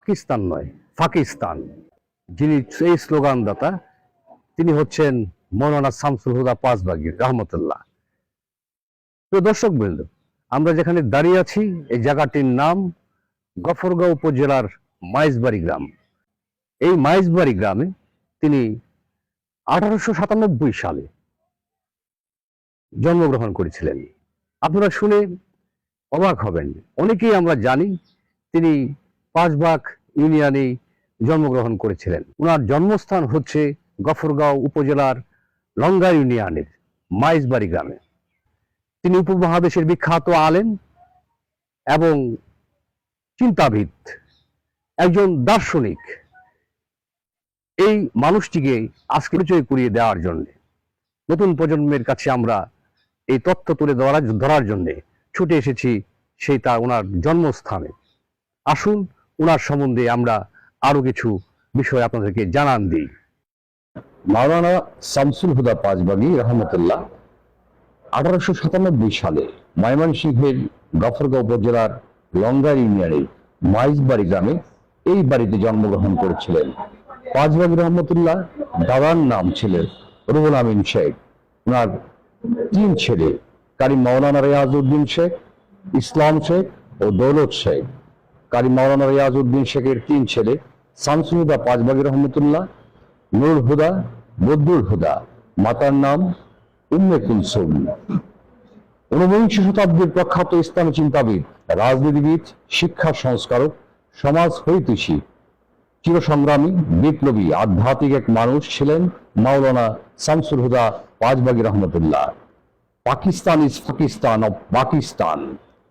পাকিস্তান নয়, পাকিস্তান। যিনি এই স্লোগানদাতা তিনি হচ্ছেন মৌলানা শামসুল হুদা পাঁচবাগী রহমতুল্লাহ। প্রিয় দর্শক বৃন্দ, আমরা যেখানে দাঁড়িয়ে আছি এই জায়গাটির নাম গফরগাঁও উপজেলার মাইজবাড়ি গ্রাম। এই মাইজবাড়ি গ্রামে তিনি 1897 সালে জন্মগ্রহণ করেছিলেন। আপনারা শুনে অবাক হবেন, অনেকেই আমরা জানি তিনি পাঁচবাগ ইউনিয়নে জন্মগ্রহণ করেছিলেন। ওনার জন্মস্থান হচ্ছে গফরগাঁও উপজেলার লঙ্গা ইউনিয়নের মাইজবাড়ি গ্রামে। তিনি উপমহাদেশের বিখ্যাত আলেম এবং চিন্তাবিদ, একজন দার্শনিক। এই মানুষটিকে আজকে পরিচয় করিয়ে দেওয়ার জন্য, নতুন প্রজন্মের কাছে আমরা এই তথ্য তুলে ধরার জন্য ছুটে এসেছি ওনার জন্মস্থানে। আসুন ওনার সম্বন্ধে আমরা আরো কিছু বিষয় আপনাদেরকে জানান দিই। মাওলানা শামসুল হুদা পাঁচবাগী রহমতুল্লাহ 1897 সালে ময়মনসিংহের গফরগাঁও উপজেলার লঙ্গা ইউনিয়নের মাইজবাড়ি গ্রামে এই বাড়িতে জন্মগ্রহণ করেছিলেন। পাঁচবাগী রহমতুল্লাহ দাদার নাম ছিলেন রুহুল আমিন শেখ। ওনার 3 ছেলে, কারি মাওলানা রিয়াজউদ্দিন শেখ, ইসলাম শেখ ও দৌলত শেখ। কারি মাওলানা রিয়াজউদ্দিন শেখের 3 ছেলে শামসুল হুদা পাঁচবাগী রহমতুল্লাহ, নূর হুদা, বদরুল হুদা। মাতার নাম উম্মে কুলসুম। 19 শতাব্দীর প্রখ্যাত ইসলামী চিন্তাবিদ, রাজনীতিবিদ, শিক্ষা সংস্কারক, সমাজ হৈতৈষী, চিরসংগ্রামী, বিপ্লবী, আধ্যাত্মিক এক মানুষ ছিলেন Maulana Shamsul Huda Panchbagi Rahmatullah. Pakistan is Pakistan of Pakistan,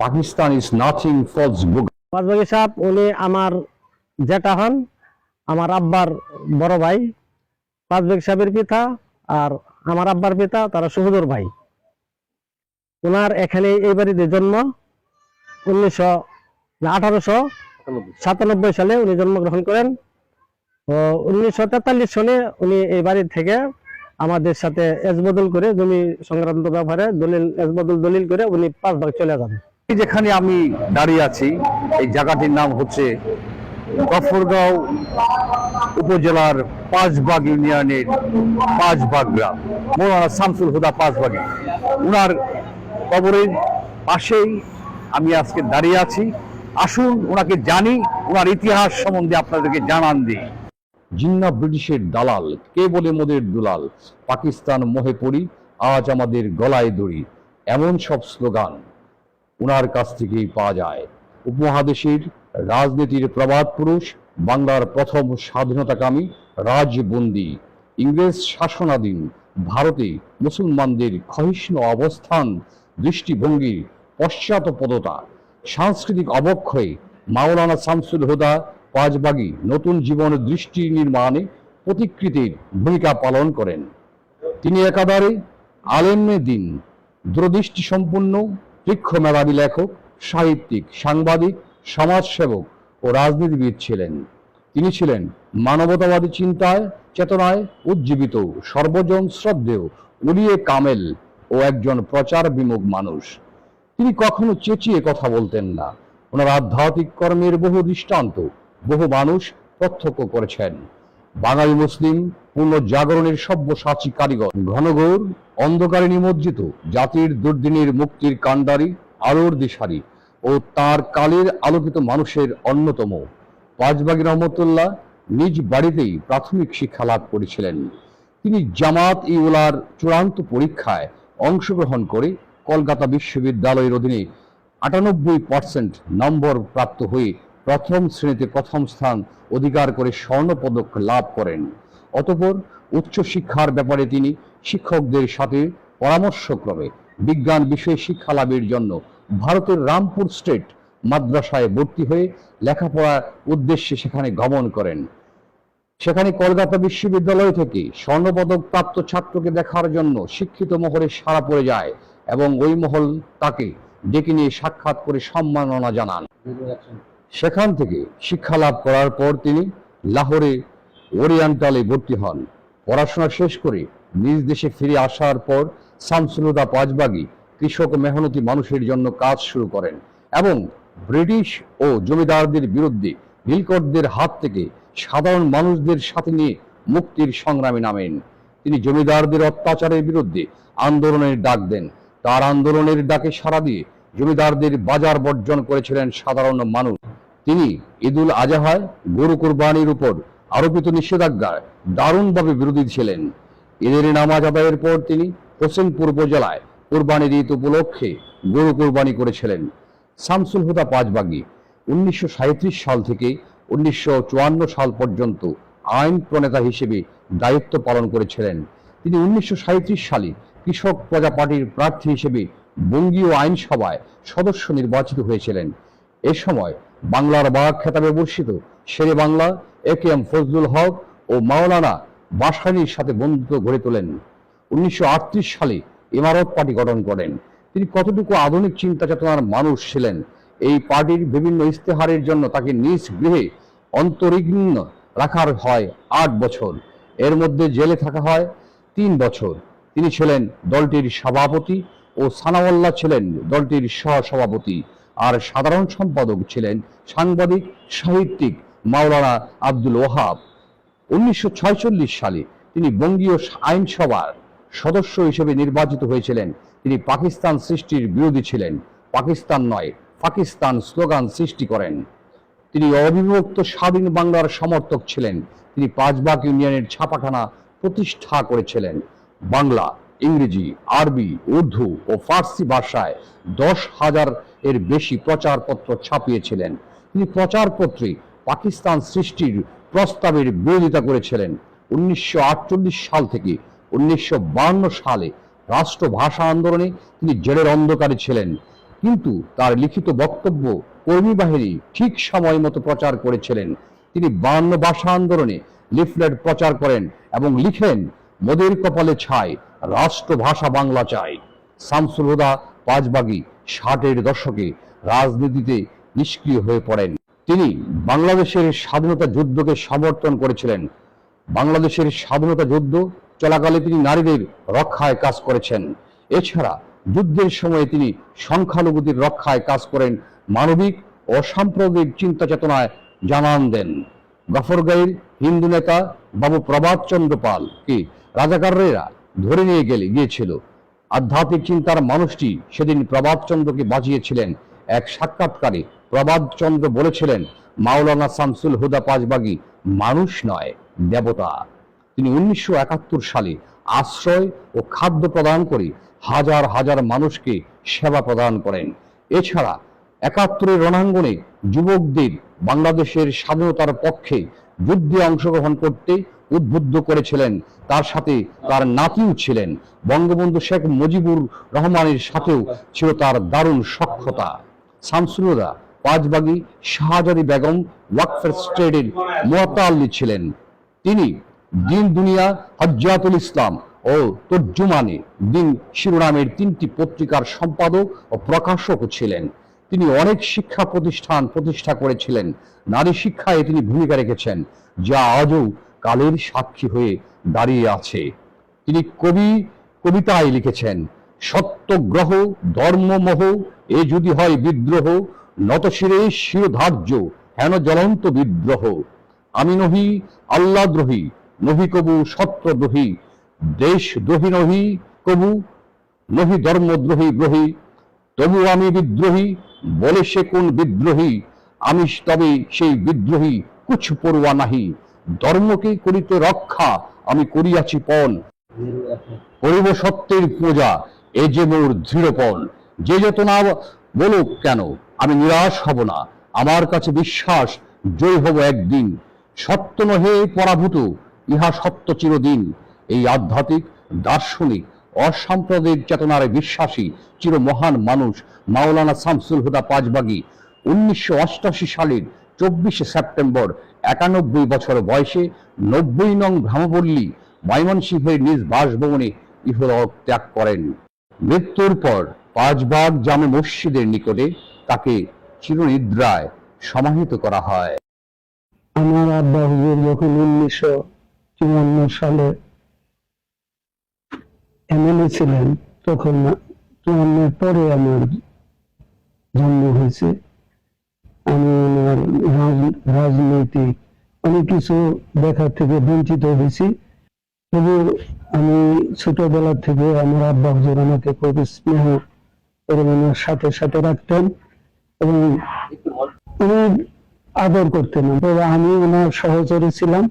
Pakistan is nothing false book. Panchbagi সাহেব উনি আমার জেঠা হন, আমার আব্বার বড় ভাই। পাঁচবাগী সাহেবের পিতা আর আমার আব্বার পিতা তারা সহোদর ভাই। ওনার এখানে এই বাড়িতে জন্ম 1897 সালে উনি জন্মগ্রহণ করেন। 1943 সালে উনি এই বাড়ি থেকে আমাদের সাথে এজবদল করে জমি সংক্রান্ত ব্যাপারে দলিল করে উনি পাঁচবাগ চলে যান। যেখানে আমি দাঁড়িয়ে আছি এই জায়গাটির নাম হচ্ছে গফরগাঁও উপজেলার পাঁচবাগ ইউনিয়নের পাঁচবাগ গ্রাম। মৌলানা শামসুল হুদা পাঁচবাগী, উনার কবরের পাশেই আমি আজকে দাঁড়িয়ে আছি। আসুন ওনাকে জানি, ওনার ইতিহাস সম্বন্ধে আপনাদেরকে জানান দিই। জিন্না ব্রিটিশের দালাল, কে বলে মোদের দুলাল, পাকিস্তান মোহে পড়ি, আজ আমাদের গলায় দড়ি, এমন সব স্লোগান ওনার কাছ থেকেই পাওয়া যায়। উপমহাদেশের রাজনীতির প্রবাদ পুরুষ, বাংলার প্রথম স্বাধীনতাকামী রাজবন্দী, ইংরেজ শাসনাধীন ভারতে মুসলমানদের ক্ষয়িষ্ণু অবস্থান, দৃষ্টিভঙ্গির পশ্চাৎপদতা, সাংস্কৃতিক অবক্ষয়ে মাওলানা শামসুল হুদা পাঁচবাগী নতুন জীবন দৃষ্টি নির্মাণে প্রতিকৃতির ভূমিকা পালন করেন। তিনি একাধারে আলেমে দিন, দূরদৃষ্টি সম্পন্ন, তীক্ষ্ণ মেধাবী লেখক, সাহিত্যিক, সাংবাদিক, সমাজসেবক ও রাজনীতিবিদ ছিলেন। তিনি ছিলেন মানবতাবাদী চিন্তায়, চেতনায় উজ্জীবিত, সর্বজন শ্রদ্ধেয়, উলিয়ে কামেল ও একজন প্রচার বিমুখ মানুষ। তিনি কখনো চেঁচিয়ে কথা বলতেন না। ওনার আধ্যাত্মিক কর্মের বহু দৃষ্টান্ত বহু মানুষ প্রত্যক্ষ করেছেন। বাঙালি মুসলিম পুনর্জাগরণের সব্যসাচী কারিগর, ঘনঘোর অন্ধকারে নিমজ্জিত জাতির দুর্দিনের মুক্তির কাণ্ডারি, আলোর দিশারি ও তার কালের আলোকিত মানুষের অন্যতম। পাঁচবাগী রহমতুল্লাহ নিজ বাড়িতেই প্রাথমিক শিক্ষা লাভ করেছিলেন। তিনি জামাত-ই-উলার চূড়ান্ত পরীক্ষায় অংশগ্রহণ করে কলকাতা বিশ্ববিদ্যালয়ের অধীনে 98% নম্বর প্রাপ্ত হয়ে প্রথম শ্রেণীতে প্রথম স্থান অধিকার করে স্বর্ণপদক লাভ করেন। অতঃপর উচ্চশিক্ষার ব্যাপারে তিনি শিক্ষকদের সাথে পরামর্শক্রমে বিজ্ঞান বিষয়ে শিক্ষা লাভের জন্য ভারতের রামপুর স্টেট মাদ্রাসায় ভর্তি হয়ে লেখাপড়ার উদ্দেশ্যে সেখানে গমন করেন। সেখানে কলকাতা বিশ্ববিদ্যালয় থেকে স্বর্ণপদক প্রাপ্ত ছাত্রকে দেখার জন্য শিক্ষিত মহলে সাড়া পড়ে যায় এবং ওই মহল তাকে ডেকে নিয়ে সাক্ষাৎ করে সম্মাননা জানান। সেখান থেকে শিক্ষা লাভ করার পর তিনি লাহোরে ওরিয়েন্টালে ভর্তি হন। পড়াশোনা শেষ করে নিজ দেশে ফিরে আসার পর শামসুল হুদা পাঁচবাগী কৃষক মেহনতি মানুষের জন্য কাজ শুরু করেন এবং ব্রিটিশ ও জমিদারদের বিরুদ্ধে নীলকরদের হাত থেকে সাধারণ মানুষদের সাথে নিয়ে মুক্তির সংগ্রামে নামেন। তিনি জমিদারদের অত্যাচারের বিরুদ্ধে আন্দোলনের ডাক দেন। তার আন্দোলনের ডাকে সাড়া দিয়ে জমিদারদের বাজার বর্জন করেছিলেন সাধারণ মানুষ। তিনি ঈদুল আজহায় গরু কুরবানির উপর আরোপিত নিষেধাজ্ঞার দারুণভাবে বিরোধী ছিলেন। ঈদের নামাজ আদায়ের পর তিনি হোসেনপুর উপজেলায় কুরবানির ঈদ উপলক্ষে গরু কুরবানি করেছিলেন। শামসুল হুদা পাঁচবাগী 1937 সাল থেকে 1954 সাল পর্যন্ত আইন প্রণেতা হিসেবে দায়িত্ব পালন করেছিলেন। তিনি 1937 সালে কৃষক প্রজা পার্টির প্রার্থী হিসেবে বঙ্গীয় আইনসভায় সদস্য নির্বাচিত হয়েছিলেন। এ সময় বাংলার বাঘ খেতাবে ভূষিত শেরে বাংলা এ.কে.এম. ফজলুল হক ও মাওলানা ভাসানীর সাথে বন্ধুত্ব গড়ে তোলেন। 1938 সালে ইমারত পার্টি গঠন করেন। তিনি কতটুকু আধুনিক চিন্তা চেতনার মানুষ ছিলেন, এই পার্টির বিভিন্ন ইস্তেহারের জন্য তাকে নিজ গৃহে অন্তরিগ্ন রাখার হয় 8 বছর, এর মধ্যে জেলে থাকা হয় 3 বছর। তিনি ছিলেন দলটির সভাপতি ও সানাউল্লাহ ছিলেন দলটির সহসভাপতি, আর সাধারণ সম্পাদক ছিলেন সাংবাদিক সাহিত্যিক মাওলানা আব্দুল ওহাব। 1946 সালে তিনি বঙ্গীয় আইনসভার সদস্য হিসেবে নির্বাচিত হয়েছিলেন। তিনি পাকিস্তান সৃষ্টির বিরোধী ছিলেন। পাকিস্তান নয় পাকিস্তান স্লোগান সৃষ্টি করেন। তিনি অবিভক্ত স্বাধীন বাংলার সমর্থক ছিলেন। তিনি পাঁচবাগ ইউনিয়নের ছাপাখানা প্রতিষ্ঠা করেছিলেন। বাংলা, ইংরেজি, আরবি, উর্দু ও ফার্সি ভাষায় 10,000 এর বেশি প্রচারপত্র ছাপিয়েছিলেন। তিনি প্রচারপত্রে পাকিস্তান সৃষ্টির প্রস্তাবের বিরোধিতা করেছিলেন। 1948 সাল থেকে 1952 সালে রাষ্ট্রভাষা আন্দোলনে তিনি জেলের অন্ধকারে ছিলেন, কিন্তু তার লিখিত বক্তব্য কর্মী বাহিনী ঠিক সময় মতো প্রচার করেছিলেন। তিনি 52 ভাষা আন্দোলনে লিফলেট প্রচার করেন এবং লিখেন, মোদের কপালে ছাই, রাষ্ট্রভাষা বাংলা চাই। শামসুল হুদা পাঁচবাগী 60-এর দশকে রাজনীতিতে নিষ্ক্রিয় হয়ে পড়েন। তিনি বাংলাদেশের স্বাধীনতা যুদ্ধকে সমর্থন করেছিলেন। বাংলাদেশের স্বাধীনতা যুদ্ধ চলাকালে তিনি নারীদের রক্ষায় কাজ করেছেন। এছাড়া যুদ্ধের সময়ে তিনি সংখ্যালঘুদের রক্ষায় কাজ করেন, মানবিক ও সাম্প্রদায়িক চিন্তা চেতনায় জানান দেন। গফরগাঁওয়ের হিন্দু নেতা বাবু প্রভাত চন্দ্র পাল কে রাজাকাররা ধরে নিয়ে গিয়েছিল। আধ্যাত্মিক চিন্তার মানুষটি সেদিন প্রভাত চন্দ্রকে বাঁচিয়েছিলেন। এক সাক্ষাৎকারে প্রভাত চন্দ্র বলেছিলেন, মাওলানা শামসুল হুদা পাঁচবাগী মানুষ নয়, দেবতা। তিনি 1971 সালে আশ্রয় ও খাদ্য প্রদান করে হাজার হাজার মানুষকে সেবা প্রদান করেন। এছাড়া 71-এর রণাঙ্গনে যুবকদের বাংলাদেশের স্বাধীনতার পক্ষে যুদ্ধে অংশগ্রহণ করতে উদ্বুদ্ধ করেছিলেন। তার সাথে তার নাতিও ছিলেন। বঙ্গবন্ধু শেখ মুজিবুর রহমানের সাথেও ছিল তার দারুণ সখ্যতা। শামসুল হুদা পাঁচবাগী শাহজাদি বেগম ওয়াকফের স্টেডের মুয়াত্তাল্লি ছিলেন। তিনি দিন দুনিয়া, হজ্জাতুল ইসলাম ও তর্জুমানে দিন শিরোনামের 3টি পত্রিকার সম্পাদক ও প্রকাশকও ছিলেন। তিনি অনেক শিক্ষা প্রতিষ্ঠান প্রতিষ্ঠা করেছিলেন। নারী শিক্ষায় তিনি ভূমিকা রেখেছেন, যা আজও কালের সাক্ষী হয়ে দাঁড়িয়ে আছে। তিনি কবিতায় লিখেছেন, সত্যগ্রহ ধর্মমোহ এ যদি হয় বিদ্রোহ, নতশিরে শিরোধার্য হেন জ্বলন্ত বিদ্রোহ। আমি নহি আল্লাদ্রোহী, নহি কবু সত্যদ্রোহী, দেশদ্রোহী নহি কবু, নহি ধর্মদ্রোহী গ্রহী। তবু আমি বিদ্রোহী, বলে সে কোন বিদ্রোহী, আমি তবে সেই বিদ্রোহী কুছ পড়ুয়া নাহি। ধর্মকে করিতে রক্ষা আমি করিয়াছি পণ, করিব সত্যের পূজা এ যে মোর দৃঢ়পণ। যে যত না বলুক কেন আমি নিরাশ হব না, আমার কাছে বিশ্বাস জয় হব একদিন। সত্য নহে পরাভূত, ইহা সত্য চিরদিন। এই আধ্যাত্মিক, দার্শনিক, অসাম্প্রদায়িক চেতনার বিশ্বাসী চির মহান মানুষ মাওলানা শামসুল হুদা পাঁচবাগী 1988 সালের 24 সেপ্টেম্বর 91 বছর বয়সে 90 নং ভ্রামপল্লী ময়মনসিংহের নিজ বাসভবনে ইহলোক ত্যাগ করেন। মৃত্যুর পর পাঁচবাগ জামে মসজিদের নিকটে তাকে চিরনিদ্রায় সমাহিত করা হয়। আমার আব্বা হুজুর যখন 1954 সালে এমএলএ ছিলেন, তখন 54 পরে আমার জন্ম হয়েছে। আমি আমার রাজনৈতিক অনেক কিছু দেখার থেকে বঞ্চিত হয়েছি। তবু আমি ছোটবেলা থেকে আমার আব্বা হুজুর আমাকে খুব স্নেহ এবং আমার সাথে সাথে রাখতেন এবং অনেক আদর করতেন। তবে আমি ওনার সহচরী ছিলাম।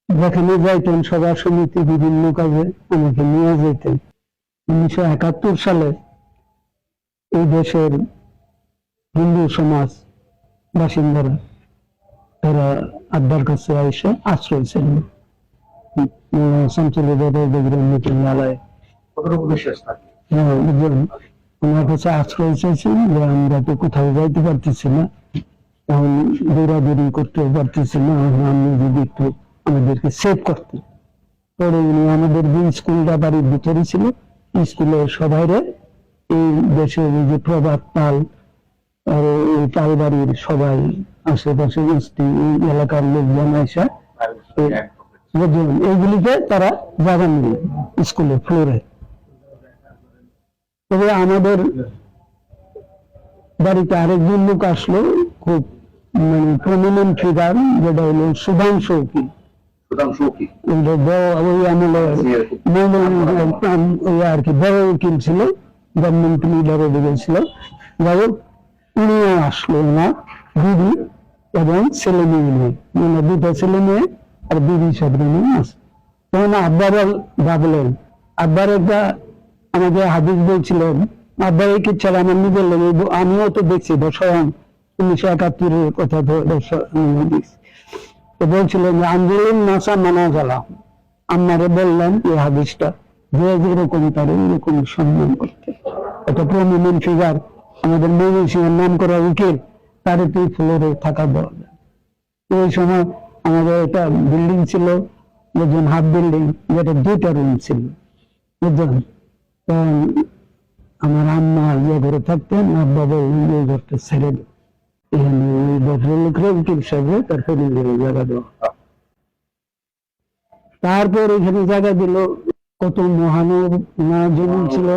যেখানে যাইতেন সভা সমিতি বিভিন্ন কাজে আমাকে নিয়ে যেতেন। 1971 সালে এই দেশের হিন্দু সমাজ বাসিন্দারা তারা আব্বার কাছে এসে আশ্রয় ছিল। ওনার কাছে আশ্রয় চাইছেন যে আমরা তো কোথাও যাইতে পারতেছি না, এখন দৌড়াদৌড়ি করতে পারতেছি না, আপনি যদি একটু আমাদেরকে সেভ করতেন। পরে উনি আমাদের যে স্কুলটা বাড়ির ভিতরে ছিল, স্কুলের সবাইরে এই দেশের যে প্রভাত পাল আর এই পাল বাড়ির সবাই আশেপাশে বস্তি এই এলাকার লোকজন আসা এইগুলিকে তারা জায়গা নিল স্কুলের ফ্লোরে। তবে আমাদের বাড়িতে আরেকজন লোক আসলো, খুব মানে প্রমিনেন্ট ফিগার, যেটা হলো সুধাংশু কি ওই আমলে ওই আর কি বড় উকিল ছিল, গভর্নমেন্ট লিডারও ছিল। যাই হোক, উনিও আসলো, ওনার দিদি এবং ছেলে মেয়ে নিয়ে, মানে দুটো ছেলে মেয়ে আর দিদি সাথে নিয়ে আসে। তখন আব্বার ভাবলেন, আব্বার একটা আমাকে হাদিস বলছিলেন, আব্বার এই কিচ্ছার আমার নিজের লেগে আমিও তো দেখছি স্বয়ং 1971 কথা তো দেখছি। তো বলছিলেন যে আন্দোলন নাসা মানা গেলা, আমারে বললেন এই হাদিসটা যে যেরকম তার এরকম সম্মান করতে। একটা প্রমিনেন্ট ফিগার আমাদের ময়মনসিংহের নাম করা উকিল, তার একটি ফ্লোরে থাকা দরকার। ওই সময় আমাদের একটা বিল্ডিং ছিল, যেজন হাফ বিল্ডিং, যেটা 2টা রুম ছিল, বুঝলেন। তখন আমার আম্মা যে ঘরে থাকতেন, আব্বা বললেন ওই ঘরটা ছেড়ে দেয়, এখানে ওই ভদ্রলোকরা উকিল সাহেব তার ফ্যামিলির জায়গা দেওয়া। তারপর এখানে জায়গা দিল, কত মহানব জমিন ছিল।